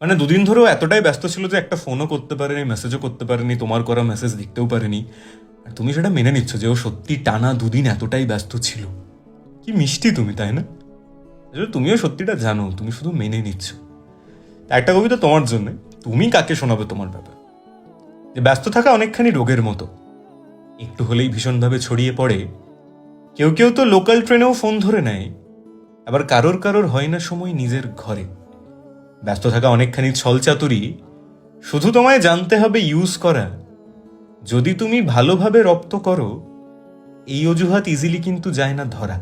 মানে দুদিন ধরেও এতটাই ব্যস্ত ছিল যে একটা ফোনও করতে পারেনি, মেসেজও করতে পারেনি, তোমার করা মেসেজ দেখতেও পারেনি। আর তুমি সেটা মেনে নিচ্ছ যে ও সত্যি টানা দুদিন এতটাই ব্যস্ত ছিল। কি মিষ্টি তুমি, তাই না? আসলে তুমিও সত্যিটা জানো, তুমি শুধু মেনে নিচ্ছ। তা একটা কবিতা তোমার জন্য, তুমি কাকে শোনাবে তোমার ব্যাপার। যে ব্যস্ত থাকা অনেকখানি রোগের মতো, একটু হলেই ভীষণভাবে ছড়িয়ে পড়ে। কেউ কেউ তো লোকাল ট্রেনেও ফোন ধরে নেয়, আবার কারোর কারোর হয় না সময় নিজের ঘরে। ব্যস্ত থাকা অনেকখানি ছলচাতুরি, শুধু তোমায় জানতে হবে ইউজ করা। যদি তুমি ভালোভাবে রপ্ত করো, এই অজুহাত ইজিলি কিন্তু যায় না ধরা।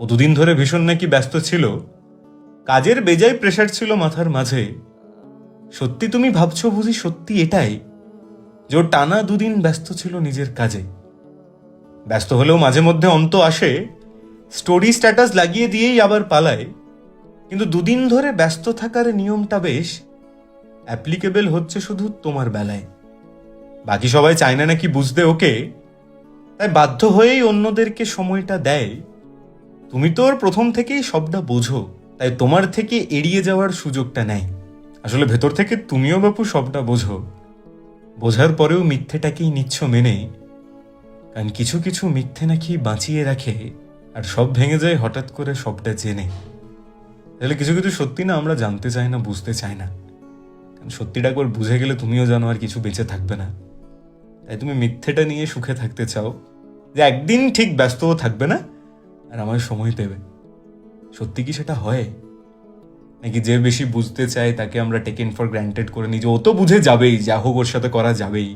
ও দুদিন ধরে ভীষণ নাকি ব্যস্ত ছিল, কাজের বেজায় প্রেশার ছিল মাথার মাঝে। সত্যি তুমি ভাবছো বুঝি সত্যি এটাই, যে ও টানা দুদিন ব্যস্ত ছিল নিজের কাজে। ব্যস্ত হলেও মাঝে মধ্যে অন্ত আসে, স্টোরি স্ট্যাটাস লাগিয়ে দিয়েই আবার পালায়। কিন্তু দুদিন ধরে ব্যস্ত থাকার নিয়মটা বেশ অ্যাপ্লিকেবল হচ্ছে শুধু তোমার বেলায়। বাকি সবাই চায় না নাকি বুঝতে ওকে, তাই বাধ্য হয়েই অন্যদেরকে সময়টা দেয়। তুমি তো ওর প্রথম থেকেই সবটা বোঝো, তাই তোমার থেকে এড়িয়ে যাওয়ার সুযোগটা নেয়। আসলে ভেতর থেকে তুমিও বাপু সবটা বোঝো, বোঝার পরেও মিথ্যেটাকেই নিচ্ছ মেনে। কারণ কিছু কিছু মিথ্যে নাকি বাঁচিয়ে রাখে, আর সব ভেঙে যায় হঠাৎ করে সবটা জেনে। তাহলে কিছু কিছু সত্যি না আমরা জানতে চাই না, বুঝতে চাই না। কারণ সত্যিটা একবার বুঝে গেলে তুমিও জানো আর কিছু বেঁচে থাকবে না। তাই তুমি মিথ্যেটা নিয়ে সুখে থাকতে চাও, যে একদিন ঠিক ব্যস্তও থাকবে না আর আমার সময় দেবে। সত্যি কি সেটা হয়? নাকি যে বেশি বুঝতে চায় তাকে আমরা টেকেন ফর গ্র্যান্টেড করে নিই, যে ও তো বুঝে যাবেই, যা হোক ওর সাথে করা যাবেই।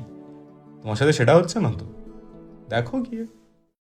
তোমার সাথে সেটা হচ্ছে না তো, দেখো গিয়ে।